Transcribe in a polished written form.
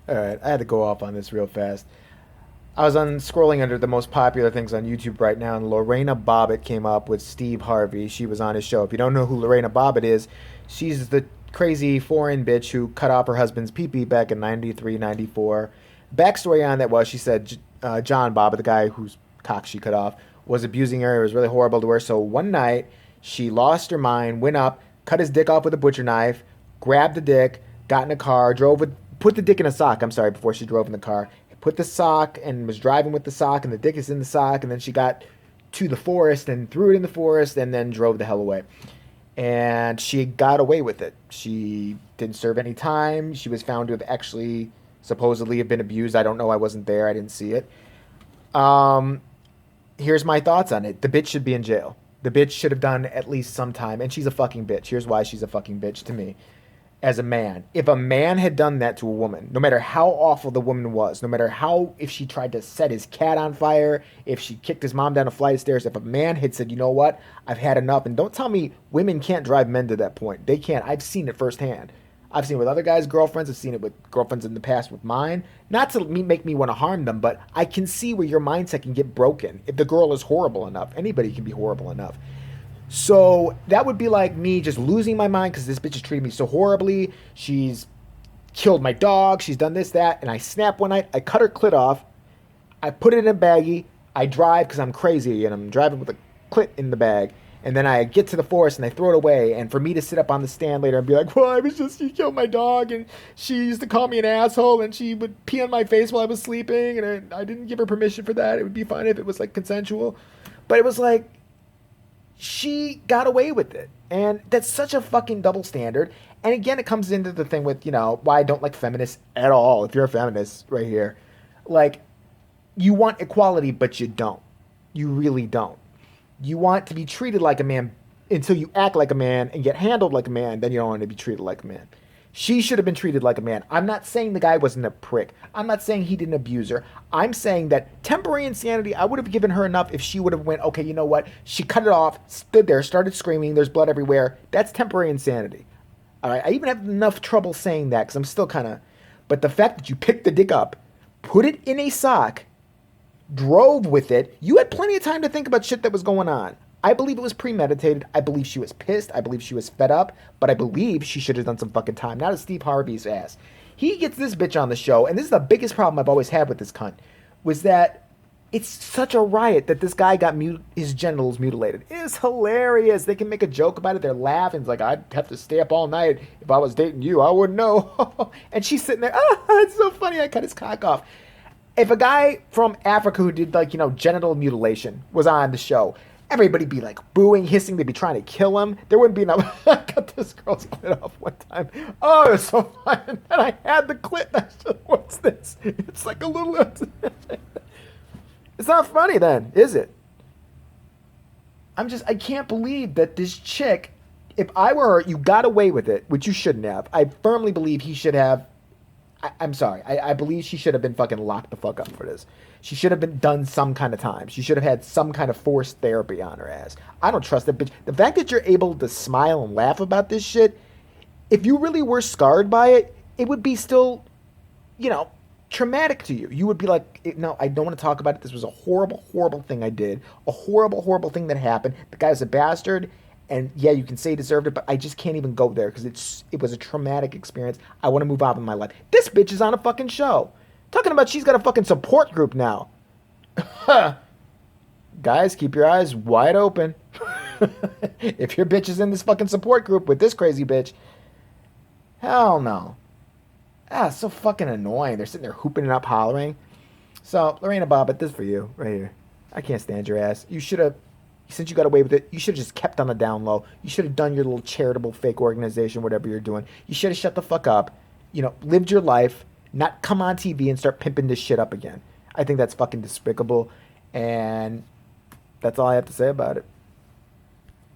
All right, I had to go off on this real fast. I was on scrolling under the most popular things on YouTube right now, and Lorena Bobbitt came up with Steve Harvey. She was on his show. If you don't know who Lorena Bobbitt is, she's the crazy foreign bitch who cut off her husband's pee-pee back in 93, 94. Backstory on that was she said John Bobbitt, the guy whose cock she cut off, was abusing her. It was really horrible to her. So one night, she lost her mind, went up, cut his dick off with a butcher knife, grabbed the dick, got in a car, drove with, put the dick in a sock. I'm sorry, before she drove in the car, put the sock and was driving with the sock, and the dick is in the sock, and then she got to the forest and threw it in the forest, and then drove the hell away. And she got away with it. She didn't serve any time. She was found to have actually supposedly have been abused. I don't know. I wasn't there. I didn't see it. Um, Here's my thoughts on it. The bitch should be in jail. The bitch should have done at least some time, and she's a fucking bitch. Here's why she's a fucking bitch to me. As a man, if a man had done that to a woman, no matter how awful the woman was, no matter how, if she tried to set his cat on fire, if she kicked his mom down a flight of stairs, if a man had said, you know what, I've had enough, and don't tell me women can't drive men to that point. They can't. I've seen it firsthand. I've seen it with other guys' girlfriends. I've seen it with girlfriends in the past with mine. Not to make me want to harm them, but I can see where your mindset can get broken. If the girl is horrible enough, anybody can be horrible enough. So that would be like me just losing my mind because this bitch has treated me so horribly. She's killed my dog. She's done this, that. And I snap one night. I cut her clit off. I put it in a baggie. I drive because I'm crazy and I'm driving with a clit in the bag. And then I get to the forest and I throw it away. And for me to sit up on the stand later and be like, well, she killed my dog. And she used to call me an asshole. And she would pee on my face while I was sleeping. And I didn't give her permission for that. It would be fine if it was like consensual. But it was like, she got away with it. And that's such a fucking double standard. And again, it comes into the thing with, why I don't like feminists at all. If you're a feminist right here, like, you want equality, but you don't. You really don't. You want to be treated like a man until you act like a man and get handled like a man. Then you don't want to be treated like a man. She should have been treated like a man. I'm not saying the guy wasn't a prick. I'm not saying he didn't abuse her. I'm saying that temporary insanity, I would have given her enough if she would have went, okay, you know what? She cut it off, stood there, started screaming, there's blood everywhere. That's temporary insanity. All right, I even have enough trouble saying that because I'm still kind of... But the fact that you picked the dick up, put it in a sock, drove with it, you had plenty of time to think about shit that was going on. I believe it was premeditated. I believe she was pissed. I believe she was fed up. But I believe she should have done some fucking time. Not as Steve Harvey's ass. He gets this bitch on the show, and this is the biggest problem I've always had with this cunt, was that it's such a riot that this guy got his genitals mutilated. It's hilarious. They can make a joke about it. They're laughing. It's like, I'd have to stay up all night if I was dating you. I wouldn't know. And she's sitting there, it's so funny. I cut his cock off. If a guy from Africa who did, genital mutilation was on the show, everybody'd be like booing, hissing. They'd be trying to kill him. There wouldn't be enough. I cut this girl's clit off one time. Oh, it was so fun. And I had the clit. And I said, what's this? It's like a little... It's not funny then, is it? I can't believe that this chick, if I were her, you got away with it, which you shouldn't have. I firmly believe he should have... I'm sorry. I believe she should have been fucking locked the fuck up for this. She should have been done some kind of time. She should have had some kind of forced therapy on her ass. I don't trust that bitch. The fact that you're able to smile and laugh about this shit, if you really were scarred by it, it would be still, traumatic to you. You would be like, no, I don't want to talk about it. This was a horrible, horrible thing I did. A horrible, horrible thing that happened. The guy's a bastard. And yeah, you can say he deserved it, but I just can't even go there because it was a traumatic experience. I want to move on in my life. This bitch is on a fucking show. Talking about she's got a fucking support group now. Guys, keep your eyes wide open. If your bitch is in this fucking support group with this crazy bitch, hell no. It's so fucking annoying. They're sitting there hooping it up, hollering. So, Lorena Bobbitt, this is for you, right here. I can't stand your ass. You should have... Since you got away with it, you should have just kept on the down low. You should have done your little charitable fake organization, whatever you're doing. You should have shut the fuck up, lived your life, not come on TV and start pimping this shit up again. I think that's fucking despicable, and that's all I have to say about it.